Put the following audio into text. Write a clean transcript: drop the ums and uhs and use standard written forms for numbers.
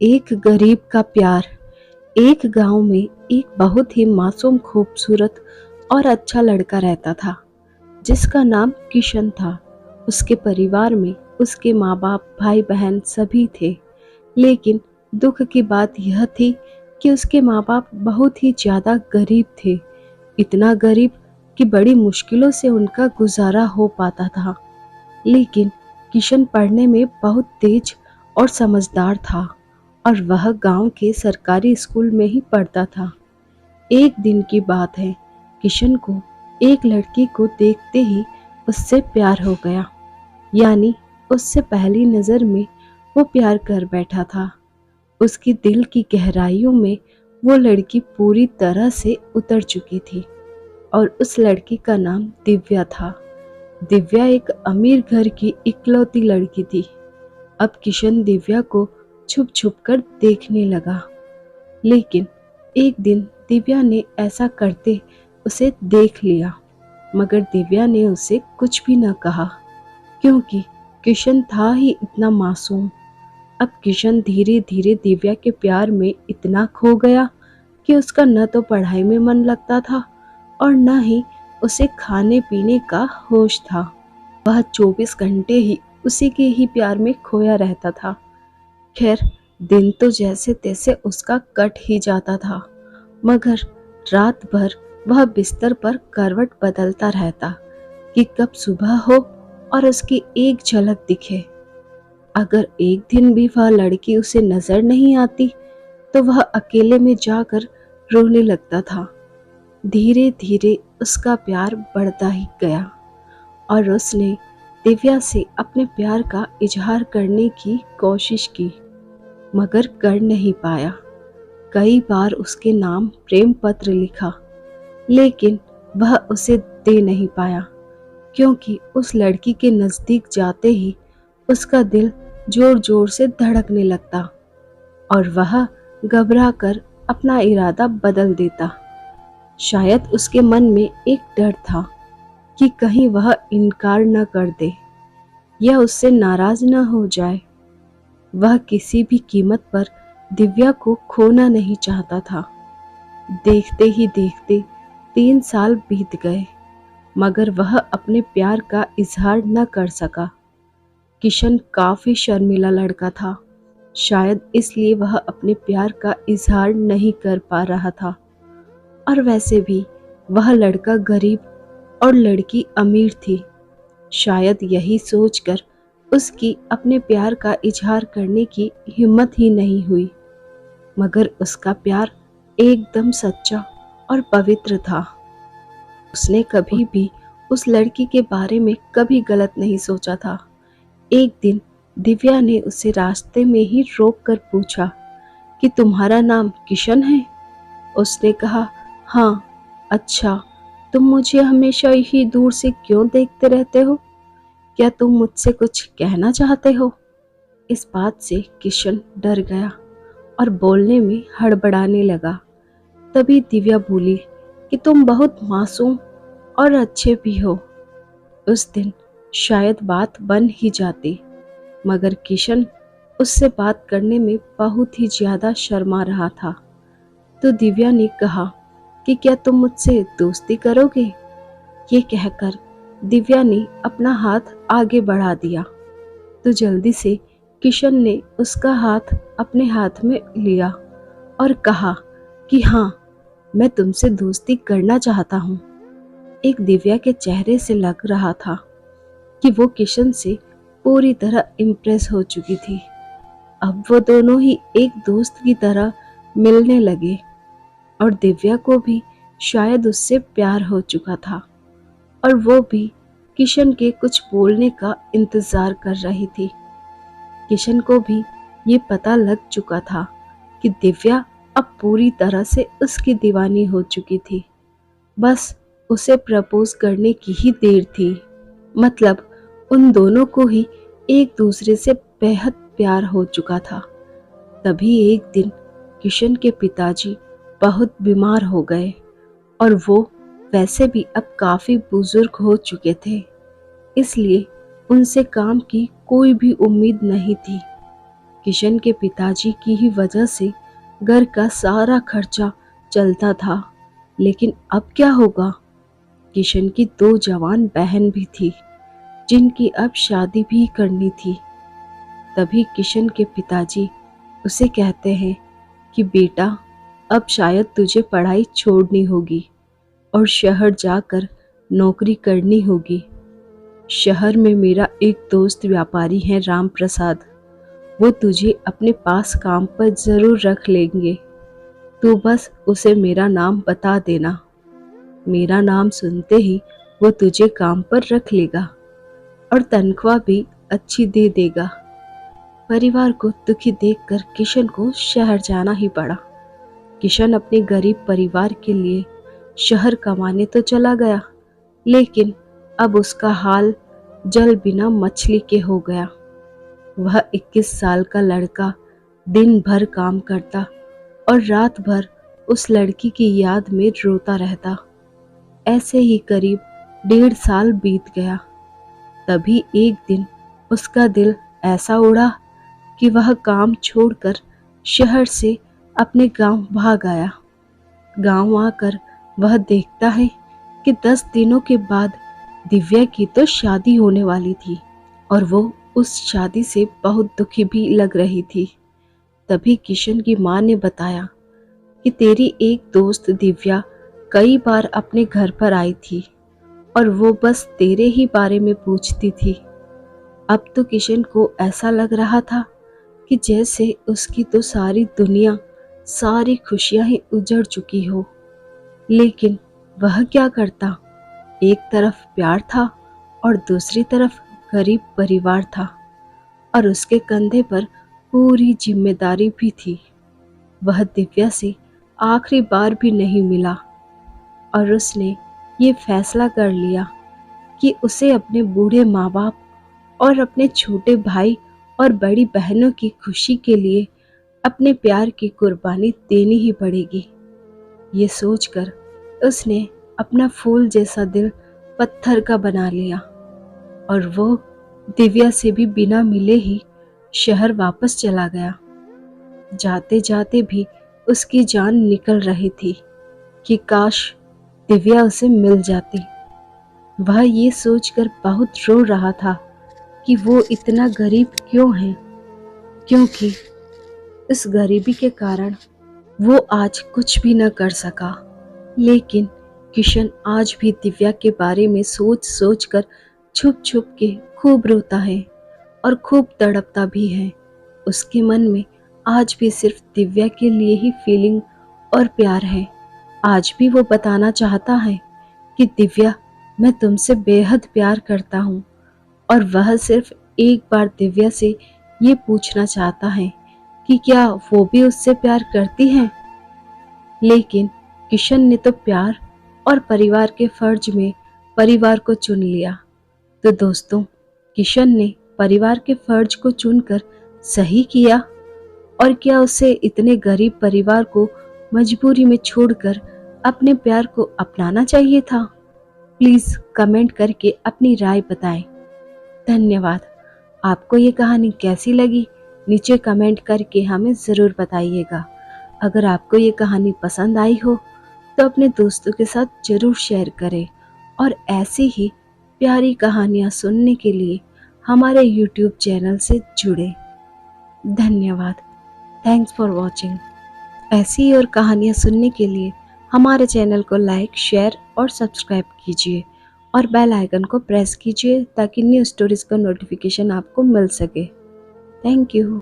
एक गरीब का प्यार। एक गांव में एक बहुत ही मासूम, खूबसूरत और अच्छा लड़का रहता था जिसका नाम किशन था। उसके परिवार में उसके माँ बाप, भाई बहन सभी थे। लेकिन दुख की बात यह थी कि उसके माँ बाप बहुत ही ज्यादा गरीब थे। इतना गरीब कि बड़ी मुश्किलों से उनका गुजारा हो पाता था। लेकिन किशन पढ़ने में बहुत तेज और समझदार था और वह गांव के सरकारी स्कूल में ही पढ़ता था। एक दिन की बात है, किशन को एक लड़की को देखते ही उससे प्यार हो गया। यानी उससे पहली नज़र में वो प्यार कर बैठा था। उसकी दिल की गहराइयों में वो लड़की पूरी तरह से उतर चुकी थी और उस लड़की का नाम दिव्या था। दिव्या एक अमीर घर की इकलौती लड़की थी। अब किशन दिव्या को छुप छुप कर देखने लगा। लेकिन एक दिन दिव्या ने ऐसा करते उसे देख लिया, मगर दिव्या ने उसे कुछ भी न कहा क्योंकि किशन था ही इतना मासूम। अब किशन धीरे धीरे दिव्या के प्यार में इतना खो गया कि उसका न तो पढ़ाई में मन लगता था और न ही उसे खाने पीने का होश था। वह 24 घंटे ही उसी के ही प्यार में खोया रहता था। खैर, दिन तो जैसे तैसे उसका कट ही जाता था, मगर रात भर वह बिस्तर पर करवट बदलता रहता कि कब सुबह हो और उसकी एक झलक दिखे। अगर एक दिन भी वह लड़की उसे नजर नहीं आती तो वह अकेले में जाकर रोने लगता था। धीरे धीरे उसका प्यार बढ़ता ही गया और उसने दिव्या से अपने प्यार का इजहार करने की कोशिश की, मगर कर नहीं पाया। कई बार उसके नाम प्रेम पत्र लिखा, लेकिन वह उसे दे नहीं पाया क्योंकि उस लड़की के नजदीक जाते ही उसका दिल जोर जोर से धड़कने लगता और वह घबरा कर अपना इरादा बदल देता। शायद उसके मन में एक डर था कि कहीं वह इनकार न कर दे या उससे नाराज न हो जाए। वह किसी भी कीमत पर दिव्या को खोना नहीं चाहता था। देखते ही देखते 3 साल बीत गए, मगर वह अपने प्यार का इजहार न कर सका। किशन काफी शर्मीला लड़का था, शायद इसलिए वह अपने प्यार का इजहार नहीं कर पा रहा था। और वैसे भी वह लड़का गरीब और लड़की अमीर थी। शायद यही सोचकर उसकी अपने प्यार का इजहार करने की हिम्मत ही नहीं हुई, मगर उसका प्यार एकदम सच्चा और पवित्र था। उसने कभी भी उस लड़की के बारे में कभी गलत नहीं सोचा था। एक दिन दिव्या ने उसे रास्ते में ही रोक कर पूछा कि तुम्हारा नाम किशन है? उसने कहा, हाँ। अच्छा, तुम मुझे हमेशा ही दूर से क्यों देखते रहते हो? क्या तुम मुझसे कुछ कहना चाहते हो? इस बात से किशन डर गया और बोलने में हड़बड़ाने लगा। तभी दिव्या बोली कि तुम बहुत मासूम और अच्छे भी हो। उस दिन शायद बात बन ही जाती, मगर किशन उससे बात करने में बहुत ही ज्यादा शर्मा रहा था। तो दिव्या ने कहा कि क्या तुम मुझसे दोस्ती करोगे? ये कहकर दिव्या ने अपना हाथ आगे बढ़ा दिया तो जल्दी से किशन ने उसका हाथ अपने हाथ में लिया और कहा कि हाँ, मैं तुमसे दोस्ती करना चाहता हूँ। एक दिव्या के चेहरे से लग रहा था कि वो किशन से पूरी तरह इम्प्रेस हो चुकी थी। अब वो दोनों ही एक दोस्त की तरह मिलने लगे और दिव्या को भी शायद उससे प्यार हो चुका था और वो भी किशन के कुछ बोलने का इंतजार कर रही थी। किशन को भी ये पता लग चुका था कि दिव्या अब पूरी तरह से उसकी दीवानी हो चुकी थी। बस उसे प्रपोज करने की ही देर थी। मतलब उन दोनों को ही एक दूसरे से बेहद प्यार हो चुका था। तभी एक दिन किशन के पिताजी बहुत बीमार हो गए और वो वैसे भी अब काफी बुजुर्ग हो चुके थे, इसलिए उनसे काम की कोई भी उम्मीद नहीं थी। किशन के पिताजी की ही वजह से घर का सारा खर्चा चलता था। लेकिन अब क्या होगा? किशन की 2 जवान बहन भी थी जिनकी अब शादी भी करनी थी। तभी किशन के पिताजी उसे कहते हैं कि बेटा, अब शायद तुझे पढ़ाई छोड़नी होगी और शहर जाकर नौकरी करनी होगी। शहर में मेरा एक दोस्त व्यापारी है, राम प्रसाद। वो तुझे अपने पास काम पर ज़रूर रख लेंगे। तू बस उसे मेरा नाम बता देना। मेरा नाम सुनते ही वो तुझे काम पर रख लेगा और तनख्वाह भी अच्छी दे देगा। परिवार को दुखी देखकर किशन को शहर जाना ही पड़ा। किशन अपने गरीब परिवार के लिए शहर कमाने तो चला गया, लेकिन अब उसका हाल जल बिना मछली के हो गया। वह 21 साल का लड़का दिन भर काम करता और रात भर उस लड़की की याद में रोता रहता। ऐसे ही करीब 1.5 साल बीत गया। तभी एक दिन उसका दिल ऐसा उड़ा कि वह काम छोड़कर शहर से अपने गांव भाग आया। गांव आकर वह देखता है कि 10 दिनों के बाद दिव्या की तो शादी होने वाली थी और वो उस शादी से बहुत दुखी भी लग रही थी। तभी किशन की माँ ने बताया कि तेरी एक दोस्त दिव्या कई बार अपने घर पर आई थी और वो बस तेरे ही बारे में पूछती थी। अब तो किशन को ऐसा लग रहा था कि जैसे उसकी तो सारी दुनिया, सारी खुशियां ही उजड़ चुकी हो। लेकिन वह क्या करता? एक तरफ प्यार था और दूसरी तरफ गरीब परिवार था और उसके कंधे पर पूरी जिम्मेदारी भी थी। वह दिव्या से आखिरी बार भी नहीं मिला और उसने ये फैसला कर लिया कि उसे अपने बूढ़े माँ बाप और अपने छोटे भाई और बड़ी बहनों की खुशी के लिए अपने प्यार की कुर्बानी देनी ही पड़ेगी। ये सोचकर उसने अपना फूल जैसा दिल पत्थर का बना लिया और वो दिव्या से भी बिना मिले ही शहर वापस चला गया। जाते जाते भी उसकी जान निकल रही थी कि काश दिव्या उसे मिल जाती। वह ये सोचकर बहुत रो रहा था कि वो इतना गरीब क्यों है, क्योंकि इस गरीबी के कारण वो आज कुछ भी न कर सका। लेकिन किशन आज भी दिव्या के बारे में सोच सोच कर छुप छुप के खूब रोता है और खूब तड़पता भी है। उसके मन में आज भी सिर्फ दिव्या के लिए ही फीलिंग और प्यार है। आज भी वो बताना चाहता है कि दिव्या, मैं तुमसे बेहद प्यार करता हूँ। और वह सिर्फ एक बार दिव्या से ये पूछना चाहता है कि क्या वो भी उससे प्यार करती है। लेकिन किशन ने तो प्यार और परिवार के फर्ज में परिवार को चुन लिया। तो दोस्तों, किशन ने परिवार के फर्ज को चुनकर सही किया, और क्या उसे इतने गरीब परिवार को मजबूरी में छोड़कर अपने प्यार को अपनाना चाहिए था? प्लीज कमेंट करके अपनी राय बताएं। धन्यवाद। आपको ये कहानी कैसी लगी नीचे कमेंट करके हमें ज़रूर बताइएगा। अगर आपको ये कहानी पसंद आई हो तो अपने दोस्तों के साथ ज़रूर शेयर करें और ऐसी ही प्यारी कहानियाँ सुनने के लिए हमारे YouTube चैनल से जुड़ें। धन्यवाद। Thanks for watching. ऐसी और कहानियाँ सुनने के लिए हमारे चैनल को लाइक, शेयर और सब्सक्राइब कीजिए और बेल आइकन को प्रेस कीजिए ताकि न्यू स्टोरीज का नोटिफिकेशन आपको मिल सके। Thank you.